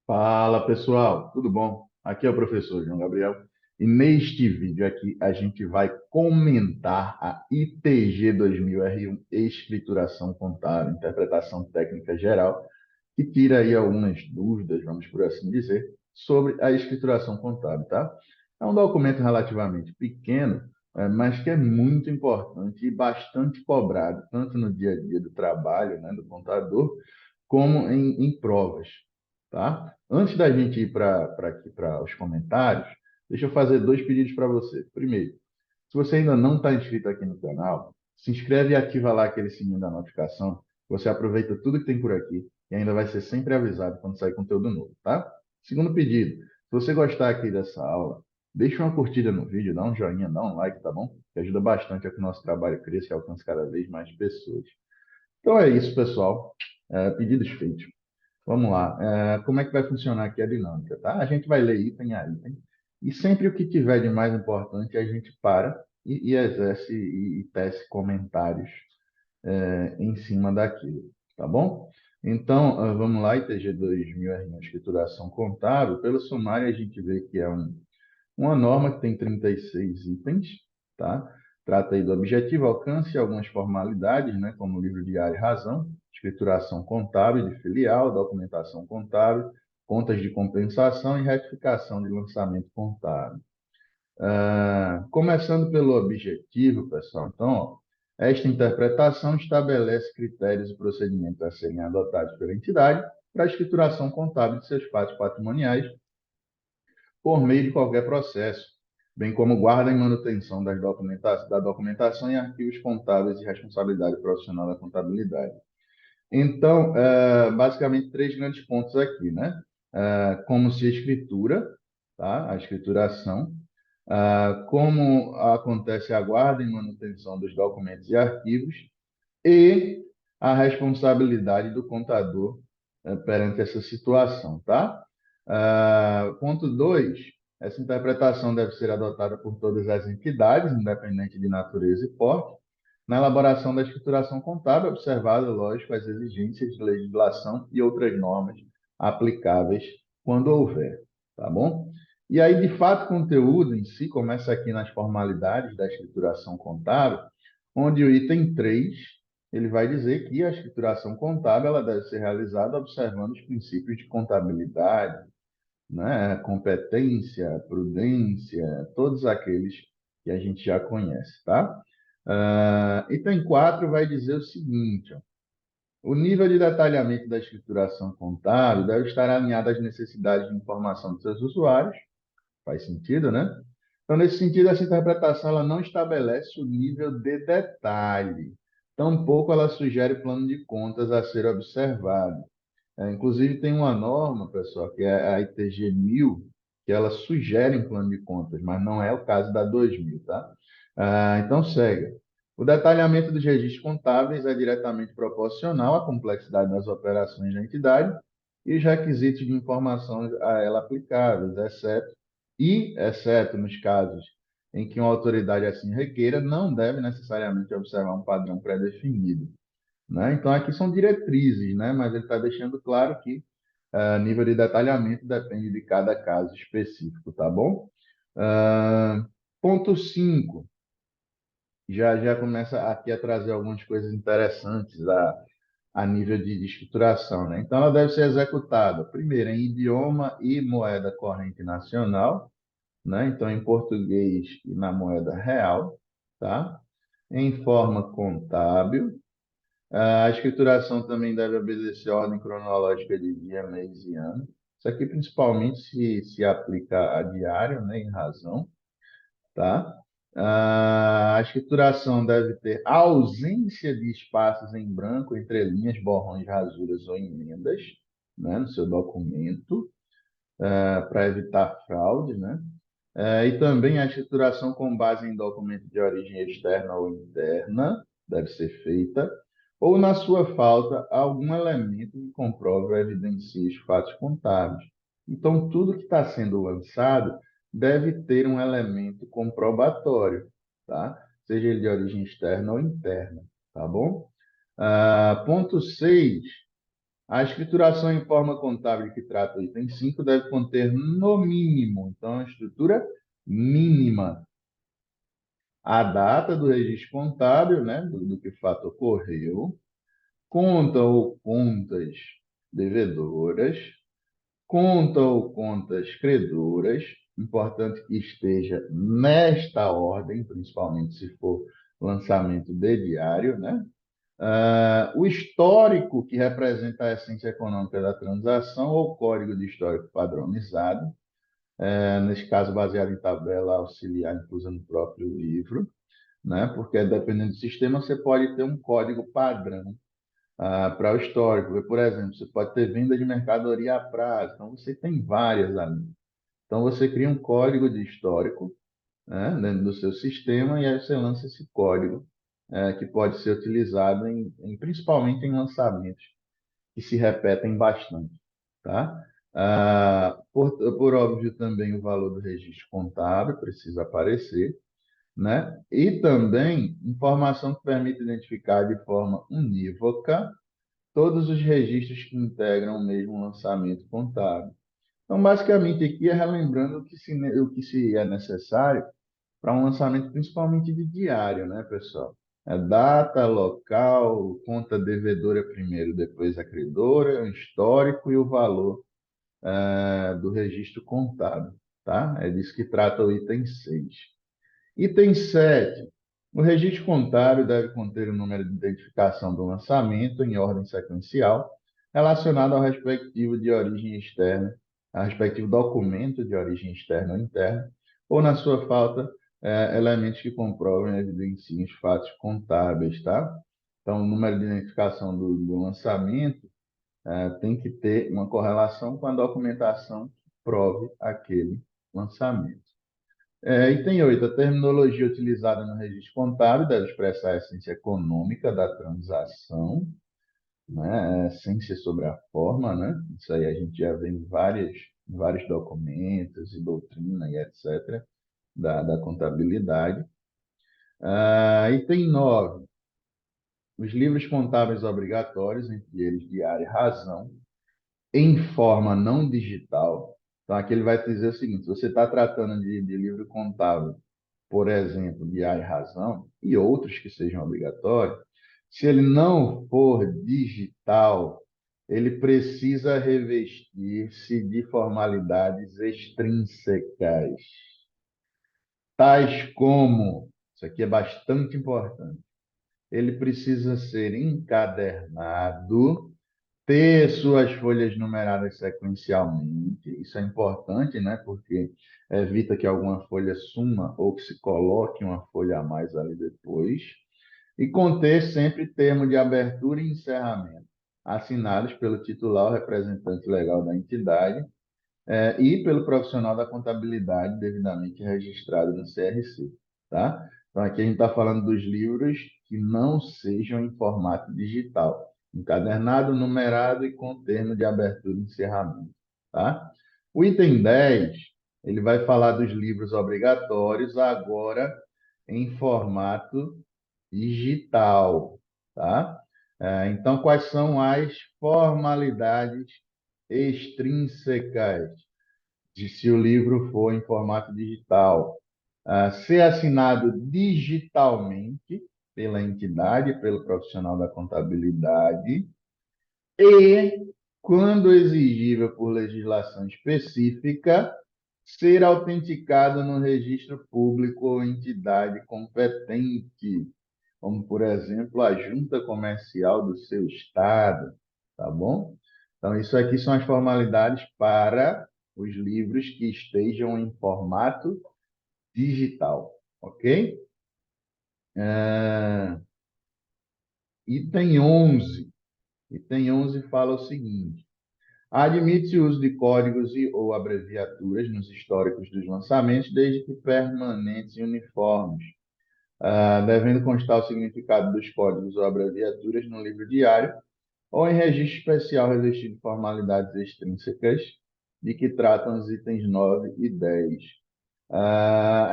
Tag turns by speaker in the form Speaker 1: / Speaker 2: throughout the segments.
Speaker 1: Fala pessoal, tudo bom? Aqui é o professor João Gabriel e neste vídeo aqui a gente vai comentar a ITG 2000R1 Escrituração Contábil, Interpretação Técnica Geral, que tira aí algumas dúvidas, vamos por assim dizer, sobre a escrituração contábil, tá? É um documento relativamente pequeno, mas que é muito importante e bastante cobrado, tanto no dia a dia do trabalho, né, do contador, como em provas, tá? Antes da gente ir para os comentários, deixa eu fazer dois pedidos para você. Primeiro, se você ainda não está inscrito aqui no canal, se inscreve e ativa lá aquele sininho da notificação. Você aproveita tudo que tem por aqui e ainda vai ser sempre avisado quando sair conteúdo novo, tá? Segundo pedido, se você gostar aqui dessa aula, deixa uma curtida no vídeo, dá um joinha, dá um like, tá bom? Que ajuda bastante a que o nosso trabalho cresça e alcance cada vez mais pessoas. Então é isso, pessoal. Pedidos feitos. Vamos lá. Como é que vai funcionar aqui a dinâmica, tá? A gente vai ler item a item e sempre o que tiver de mais importante a gente para e exerce e tece comentários em cima daquilo, tá bom? Então, vamos lá, ITG 2000 R1 Escrituração Contábil. Pelo sumário, a gente vê que é uma norma que tem 36 itens, tá? Trata aí do objetivo, alcance e algumas formalidades, né, como livro diário e razão, escrituração contábil de filial, documentação contábil, contas de compensação e retificação de lançamento contábil. Começando pelo objetivo, pessoal, então, ó, esta interpretação estabelece critérios e procedimentos a serem adotados pela entidade para a escrituração contábil de seus fatos patrimoniais por meio de qualquer processo, bem como guarda e manutenção da documentação e arquivos contábeis e responsabilidade profissional da contabilidade. Então, basicamente, três grandes pontos aqui, né? Como se escritura, tá? A escrituração, como acontece a guarda e manutenção dos documentos e arquivos e a responsabilidade do contador perante essa situação, tá? Ponto 2, essa interpretação deve ser adotada por todas as entidades, independente de natureza e porte, na elaboração da escrituração contábil, observado, lógico, as exigências de legislação e outras normas aplicáveis quando houver, tá bom? E aí, de fato, o conteúdo em si começa aqui nas formalidades da escrituração contábil, onde o item 3 ele vai dizer que a escrituração contábil ela deve ser realizada observando os princípios de contabilidade, né? Competência, prudência, todos aqueles que a gente já conhece, tá? Item 4 vai dizer o seguinte, ó, o nível de detalhamento da escrituração contábil deve estar alinhado às necessidades de informação dos seus usuários, faz sentido, né? Então, nesse sentido, essa interpretação ela não estabelece o nível de detalhe, tampouco ela sugere plano de contas a ser observado. Inclusive, tem uma norma, pessoal, que é a ITG 1000, que ela sugere um plano de contas, mas não é o caso da 2000, tá? Então, segue. O detalhamento dos registros contábeis é diretamente proporcional à complexidade das operações da entidade e os requisitos de informação a ela aplicáveis, exceto nos casos em que uma autoridade assim requeira, não deve necessariamente observar um padrão pré-definido, né? Então, aqui são diretrizes, né? Mas ele está deixando claro que nível de detalhamento depende de cada caso específico, tá bom? Ah, ponto 5 já começa aqui a trazer algumas coisas interessantes a nível de escrituração, né? Então, ela deve ser executada, primeiro, em idioma e moeda corrente nacional, né? Então, em português e na moeda real, tá? Em forma contábil. A escrituração também deve obedecer a ordem cronológica de dia, mês e ano. Isso aqui principalmente se aplica a diário, né, em razão, tá? A escrituração deve ter ausência de espaços em branco, entre linhas, borrões, rasuras ou emendas, né, no seu documento, para evitar fraude, né? E também a escrituração com base em documento de origem externa ou interna deve ser feita, ou, na sua falta, algum elemento que comprove ou evidencie os fatos contábeis. Então, tudo que está sendo lançado deve ter um elemento comprobatório, tá? Seja ele de origem externa ou interna, tá bom? Ponto 6. A escrituração em forma contábil que trata o item 5 deve conter no mínimo, então, a estrutura mínima, a data do registro contábil, né, do que fato ocorreu, conta ou contas devedoras, conta ou contas credoras, importante que esteja nesta ordem, principalmente se for lançamento de diário, né? O histórico, que representa a essência econômica da transação, ou código de histórico padronizado, nesse caso baseado em tabela auxiliar inclusa no próprio livro, né? Porque dependendo do sistema, você pode ter um código padrão para o histórico. Por exemplo, você pode ter venda de mercadoria a prazo, então você tem várias ali. Então você cria um código de histórico, né, dentro do seu sistema e aí você lança esse código que pode ser utilizado principalmente em lançamentos que se repetem bastante, tá? Por óbvio também o valor do registro contábil precisa aparecer, né? E também informação que permite identificar de forma unívoca todos os registros que integram o mesmo lançamento contábil. Então, basicamente, aqui é relembrando o que se é necessário para um lançamento, principalmente de diário, né, pessoal? É data, local, conta devedora primeiro, depois a credora, o histórico e o valor do registro contábil, tá? É disso que trata o item 6. Item 7. O registro contábil deve conter o número de identificação do lançamento em ordem sequencial, relacionado ao respectivo de origem externa, ao respectivo documento de origem externa ou interna, ou, na sua falta, elementos que comprovem e evidenciem os fatos contábeis, tá? Então, o número de identificação do lançamento tem que ter uma correlação com a documentação que prove aquele lançamento. Item 8. A terminologia utilizada no registro contábil deve expressar a essência econômica da transação, né? Sem ser sobre a forma, né? Isso aí a gente já vê em vários documentos e doutrina e etc. da contabilidade. Item 9. Os livros contábeis obrigatórios, entre eles diário e razão, em forma não digital. Então, aqui ele vai dizer o seguinte: se você está tratando de livro contábil, por exemplo, de A e Razão, e outros que sejam obrigatórios, se ele não for digital, ele precisa revestir-se de formalidades extrínsecas, tais como, isso aqui é bastante importante, ele precisa ser encadernado, ter suas folhas numeradas sequencialmente. Isso é importante, né? Porque evita que alguma folha suma ou que se coloque uma folha a mais ali depois. E conter sempre termo de abertura e encerramento, assinados pelo titular ou representante legal da entidade, e pelo profissional da contabilidade devidamente registrado no CRC, tá? Então, aqui a gente está falando dos livros que não sejam em formato digital, encadernado, numerado e com termo de abertura e encerramento, tá? O item 10, ele vai falar dos livros obrigatórios agora em formato digital, tá? Então, quais são as formalidades extrínsecas de se o livro for em formato digital? Ser assinado digitalmente pela entidade, pelo profissional da contabilidade e, quando exigível por legislação específica, ser autenticado no registro público ou entidade competente, como, por exemplo, a junta comercial do seu estado, tá bom? Então, isso aqui são as formalidades para os livros que estejam em formato digital, ok? É, Item 11. Item 11 fala o seguinte: admite-se o uso de códigos ou abreviaturas nos históricos dos lançamentos, desde que permanentes e uniformes, devendo constar o significado dos códigos ou abreviaturas no livro diário ou em registro especial revestido de formalidades extrínsecas de que tratam os itens 9 e 10.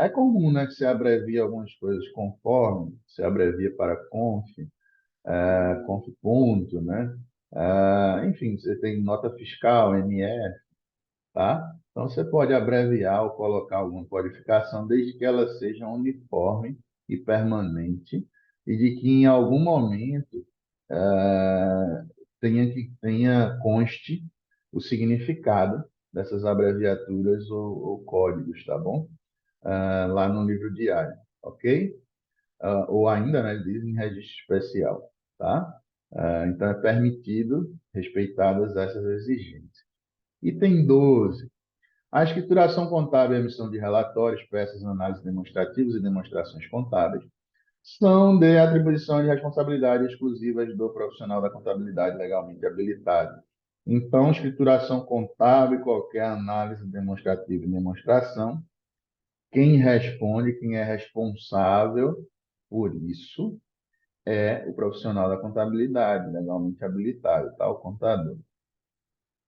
Speaker 1: É comum, né, que se abrevie algumas coisas conforme, se abrevia para conf ponto, né? Enfim, você tem nota fiscal, NF, tá? Então, você pode abreviar ou colocar alguma qualificação, desde que ela seja uniforme e permanente, e de que em algum momento tenha conste o significado dessas abreviaturas ou códigos, tá bom? Lá no livro diário, ok? Ou ainda, né, diz em registro especial, tá? Então, é permitido, respeitadas essas exigências. Item 12. A escrituração contábil e a emissão de relatórios, peças, análises demonstrativas e demonstrações contábeis são de atribuição de responsabilidade exclusivas do profissional da contabilidade legalmente habilitado. Então, escrituração contábil e qualquer análise demonstrativa e demonstração, quem responde, quem é responsável por isso é o profissional da contabilidade legalmente habilitado, tá? O contador.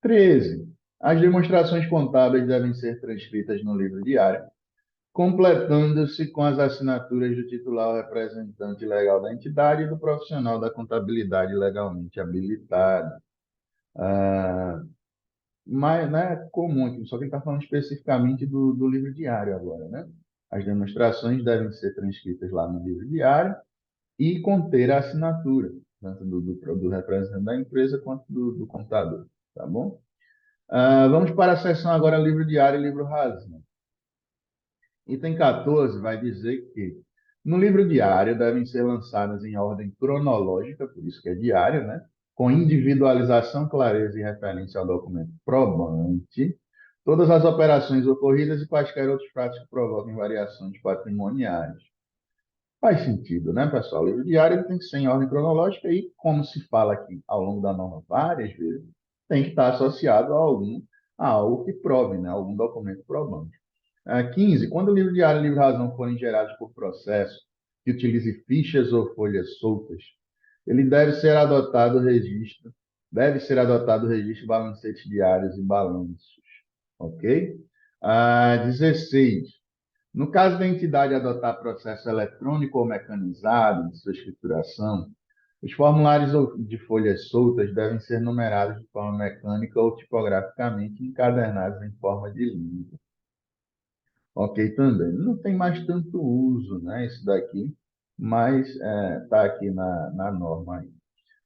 Speaker 1: 13. As demonstrações contábeis devem ser transcritas no livro diário, completando-se com as assinaturas do titular ou representante legal da entidade e do profissional da contabilidade legalmente habilitado. Mas não é comum aqui, só que ele está falando especificamente do livro diário agora, né? As demonstrações devem ser transcritas lá no livro diário e conter a assinatura, tanto do representante da empresa quanto do contador, tá bom? Vamos para a seção agora livro diário e livro razão. Item 14 vai dizer que no livro diário devem ser lançadas em ordem cronológica, por isso que é diário, né? Com individualização, clareza e referência ao documento probante, todas as operações ocorridas e quaisquer outros fatos que provoquem variações patrimoniais. Faz sentido, né, pessoal? O livro diário ele tem que ser em ordem cronológica e, como se fala aqui ao longo da norma várias vezes, tem que estar associado a algo que prove, né? Algum documento probante. 15. Quando o livro diário e o livro razão forem gerados por processo que utilize fichas ou folhas soltas, ele deve ser adotado o registro de balancetes diários e balanços, ok? 16. No caso da entidade adotar processo eletrônico ou mecanizado de sua escrituração, os formulários de folhas soltas devem ser numerados de forma mecânica ou tipograficamente encadernados em forma de livro. Ok, também. Não tem mais tanto uso, né, isso daqui, mas está aqui na norma aí.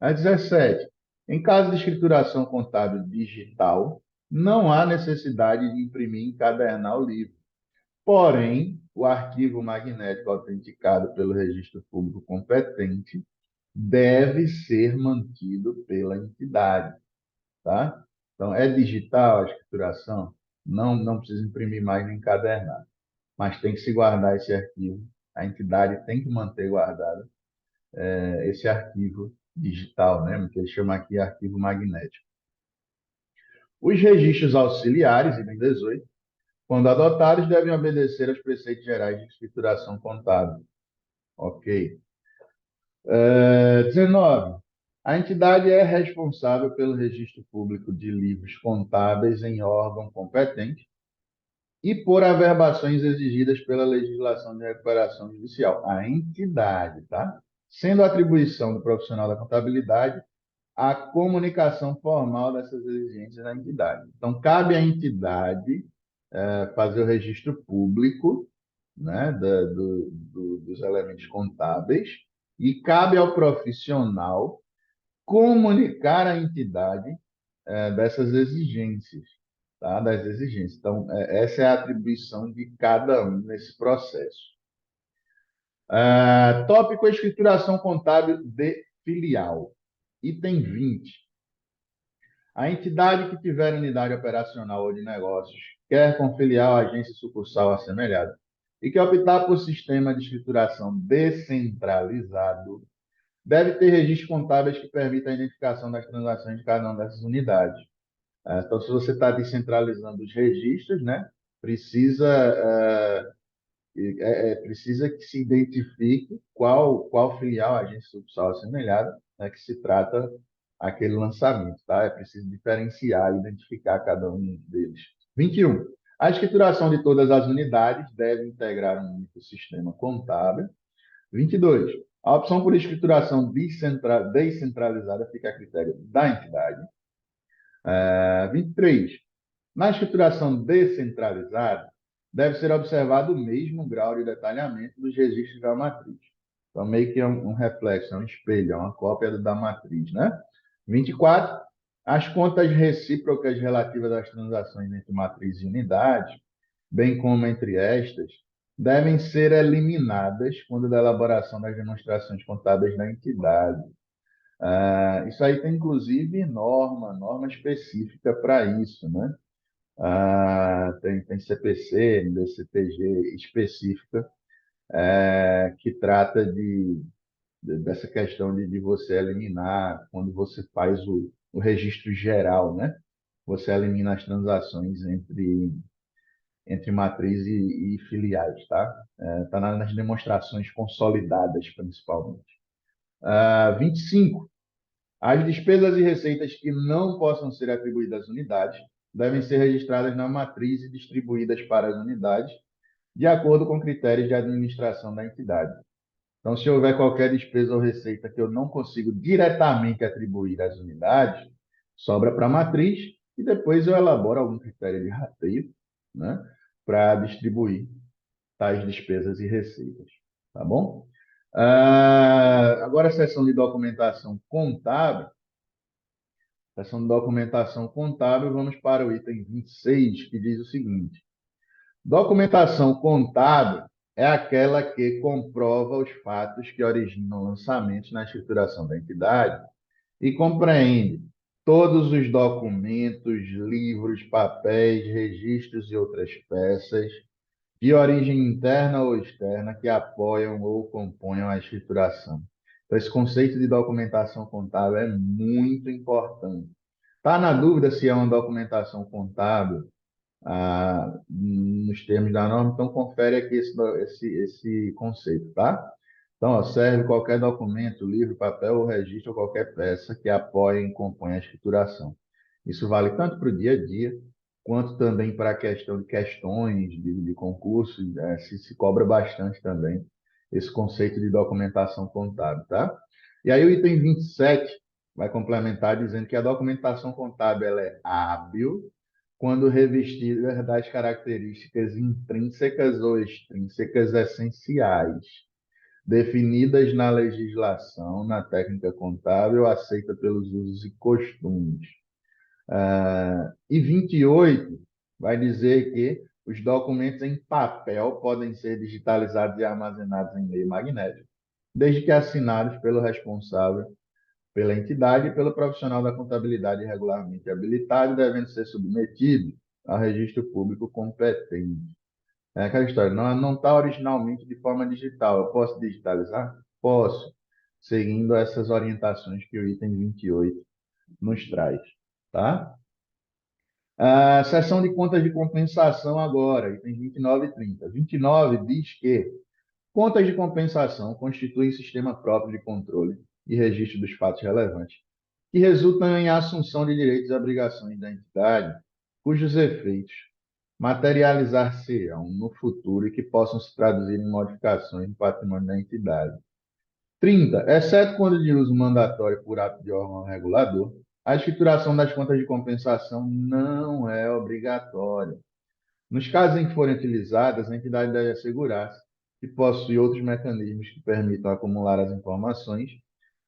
Speaker 1: A 17. Em caso de escrituração contábil digital, não há necessidade de imprimir e encadernar o livro. Porém, o arquivo magnético autenticado pelo registro público competente deve ser mantido pela entidade, tá? Então, é digital a escrituração? Não precisa imprimir mais nem encadernar, mas tem que se guardar esse arquivo. A entidade tem que manter guardado esse arquivo digital, né? Que ele chama aqui arquivo magnético. Os registros auxiliares, item 18, quando adotados, devem obedecer aos preceitos gerais de escrituração contábil. Ok. 19. A entidade é responsável pelo registro público de livros contábeis em órgão competente e por averbações exigidas pela legislação de recuperação judicial. A entidade, tá? Sendo atribuição do profissional da contabilidade a comunicação formal dessas exigências da entidade. Então, cabe à entidade fazer o registro público, né, dos elementos contábeis e cabe ao profissional comunicar à entidade dessas exigências, tá? Das exigências. Então, essa é a atribuição de cada um nesse processo. Tópico escrituração contábil de filial. Item 20. A entidade que tiver unidade operacional ou de negócios, quer com filial, agência sucursal assemelhada, e que optar por sistema de escrituração descentralizado, deve ter registros contábeis que permitam a identificação das transações de cada uma dessas unidades. Então, se você está descentralizando os registros, né, precisa, precisa que se identifique qual filial, agência sucursal assemelhada, né, que se trata aquele lançamento, tá? É preciso diferenciar e identificar cada um deles. 21. A escrituração de todas as unidades deve integrar um único sistema contábil. 22. A opção por escrituração descentralizada fica a critério da entidade. 23. Na escrituração descentralizada, deve ser observado o mesmo grau de detalhamento dos registros da matriz. Então, meio que é um reflexo, é um espelho, é uma cópia da matriz, né? 24. As contas recíprocas relativas às transações entre matriz e unidade, bem como entre estas, devem ser eliminadas quando da elaboração das demonstrações contábeis da entidade. Isso aí tem, inclusive, norma específica para isso, né? Tem CPC, BCTG específica, que trata dessa questão de você eliminar, quando você faz o registro geral, né? Você elimina as transações entre matriz e filiais, tá? Está nas demonstrações consolidadas, principalmente. 25. As despesas e receitas que não possam ser atribuídas às unidades devem ser registradas na matriz e distribuídas para as unidades, de acordo com critérios de administração da entidade. Então, se houver qualquer despesa ou receita que eu não consigo diretamente atribuir às unidades, sobra para a matriz e depois eu elaboro algum critério de rateio, né, para distribuir tais despesas e receitas. Tá bom? Agora, a seção de documentação contábil. Seção de documentação contábil, vamos para o item 26, que diz o seguinte: documentação contábil é aquela que comprova os fatos que originam lançamentos na escrituração da entidade e compreende todos os documentos, livros, papéis, registros e outras peças de origem interna ou externa que apoiam ou componham a escrituração. Então, esse conceito de documentação contábil é muito importante. Está na dúvida se é uma documentação contábil nos termos da norma, então confere aqui esse conceito, tá? Então, ó, serve qualquer documento, livro, papel ou registro ou qualquer peça que apoie e compõe a escrituração. Isso vale tanto para o dia a dia, quanto também para a questão de questões de concurso, se cobra bastante também esse conceito de documentação contábil, tá? E aí o item 27 vai complementar dizendo que a documentação contábil ela é hábil quando revestida das características intrínsecas ou extrínsecas essenciais, definidas na legislação, na técnica contábil, aceita pelos usos e costumes. E 28 vai dizer que os documentos em papel podem ser digitalizados e armazenados em meio magnético, desde que assinados pelo responsável pela entidade e pelo profissional da contabilidade regularmente habilitado, devendo ser submetido ao registro público competente. É aquela história, não está originalmente de forma digital. Eu posso digitalizar? Posso, seguindo essas orientações que o item 28 nos traz. Tá? A seção de contas de compensação agora, itens 29 e 30. 29 diz que contas de compensação constituem sistema próprio de controle e registro dos fatos relevantes, que resultam em assunção de direitos e obrigações da entidade, cujos efeitos materializar-se-ão no futuro e que possam se traduzir em modificações no patrimônio da entidade. 30. Exceto quando de uso mandatório por ato de órgão regulador, a escrituração das contas de compensação não é obrigatória. Nos casos em que forem utilizadas, a entidade deve assegurar-se que possui outros mecanismos que permitam acumular as informações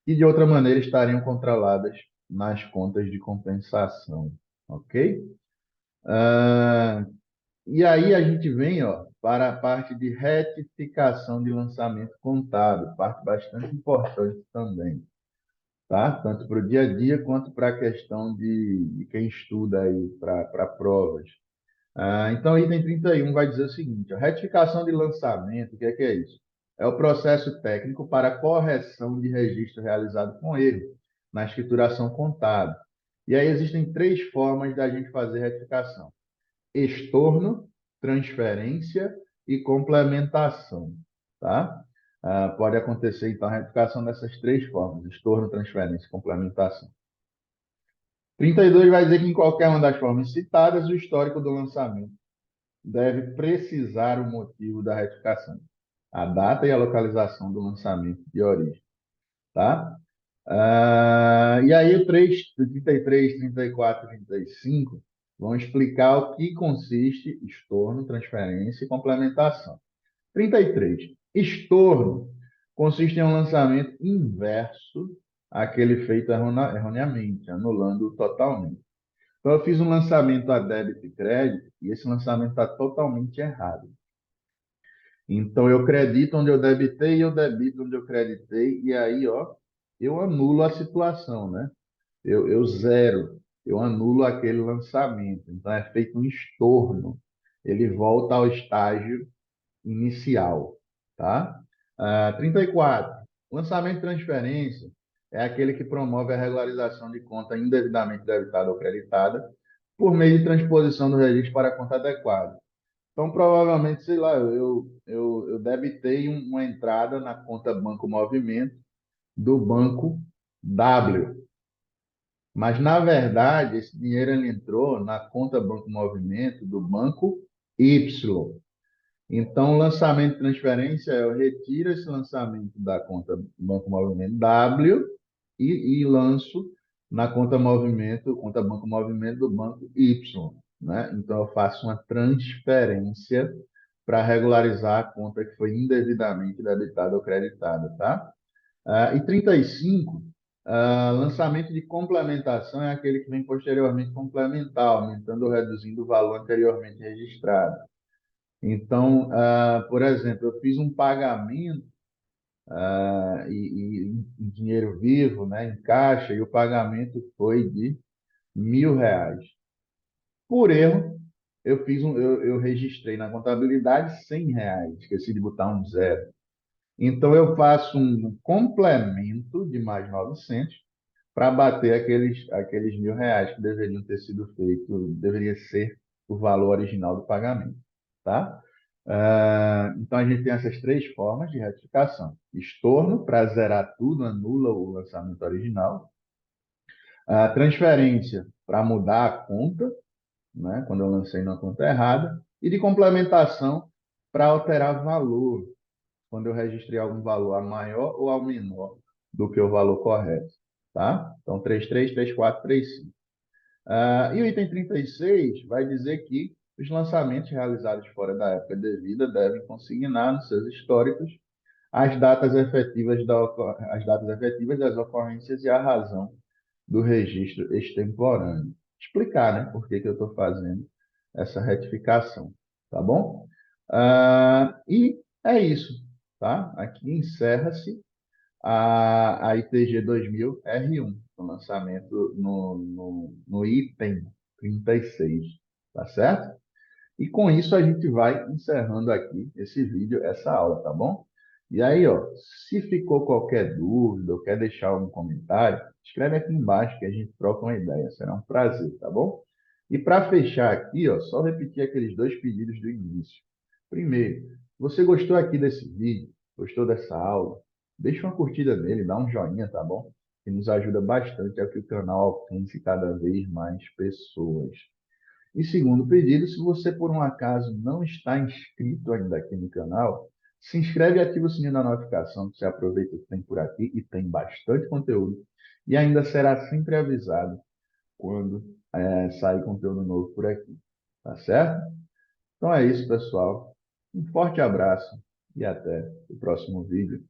Speaker 1: e, de outra maneira, estariam controladas nas contas de compensação. Ok? E aí a gente vem, ó, para a parte de retificação de lançamento contábil, parte bastante importante também, tá? Tanto para o dia a dia quanto para a questão de quem estuda aí para provas. Então, o item 31 vai dizer o seguinte: a retificação de lançamento, o que é isso? É o processo técnico para correção de registro realizado com erro na escrituração contábil. E aí existem três formas da gente fazer retificação: estorno, transferência e complementação, tá? Pode acontecer, então, a retificação dessas três formas: estorno, transferência e complementação. 32 vai dizer que em qualquer uma das formas citadas, o histórico do lançamento deve precisar o motivo da retificação. a data e a localização do lançamento de origem, tá? E aí o 33, 34 e 35 vão explicar o que consiste estorno, transferência e complementação. 33. Estorno consiste em um lançamento inverso àquele feito erroneamente, anulando totalmente. Então, eu fiz um lançamento a débito e crédito e esse lançamento está totalmente errado. Então, eu credito onde eu debitei e eu debito onde eu creditei, e aí, ó, eu anulo a situação, né? Eu zero, eu anulo aquele lançamento. Então, é feito um estorno. Ele volta ao estágio inicial, tá? 34. Lançamento de transferência é aquele que promove a regularização de conta indevidamente debitada ou creditada por meio de transposição do registro para a conta adequada. Então, provavelmente, sei lá, eu debitei uma entrada na conta Banco Movimento do banco W, mas, na verdade, esse dinheiro ele entrou na conta Banco Movimento do banco Y. Então, o lançamento de transferência, eu retiro esse lançamento da conta Banco Movimento W e lanço na conta Banco Movimento do banco Y, né? Então, eu faço uma transferência para regularizar a conta que foi indevidamente debitada ou creditada, tá? E 35, lançamento de complementação é aquele que vem posteriormente complementar, aumentando ou reduzindo o valor anteriormente registrado. Então, por exemplo, eu fiz um pagamento em dinheiro vivo, né, em caixa, e o pagamento foi de R$ 1.000. Por erro, eu registrei na contabilidade R$ 100, esqueci de botar um zero. Então, eu faço um complemento de mais 900 para bater aqueles R$ 1.000 que deveriam ter sido feito, deveria ser o valor original do pagamento, tá? Então, a gente tem essas três formas de retificação. Estorno, para zerar tudo, anula o lançamento original. Transferência, para mudar a conta, né, quando eu lancei na conta errada. E de complementação, para alterar valor, quando eu registrei algum valor a maior ou ao menor do que o valor correto. Tá? Então, 33, 34, 35. E o item 36 vai dizer que os lançamentos realizados fora da época devida devem consignar nos seus históricos as datas efetivas das ocorrências e a razão do registro extemporâneo. Explicar, né, por que que eu estou fazendo essa retificação, tá bom? E é isso, tá? Aqui encerra-se a ITG 2000 R1, o lançamento no item 36, tá certo? E com isso a gente vai encerrando aqui esse vídeo, essa aula, tá bom? E aí, ó, se ficou qualquer dúvida ou quer deixar algum comentário, escreve aqui embaixo que a gente troca uma ideia. Será um prazer, tá bom? E para fechar aqui, ó, só repetir aqueles dois pedidos do início. Primeiro, você gostou aqui desse vídeo? Gostou dessa aula? Deixa uma curtida nele, dá um joinha, tá bom? Que nos ajuda bastante a que o canal alcance cada vez mais pessoas. E segundo pedido, se você por um acaso não está inscrito ainda aqui no canal, se inscreve e ativa o sininho da notificação, que você aproveita que tem por aqui e tem bastante conteúdo. E ainda será sempre avisado quando sair conteúdo novo por aqui. Tá certo? Então é isso, pessoal. Um forte abraço e até o próximo vídeo.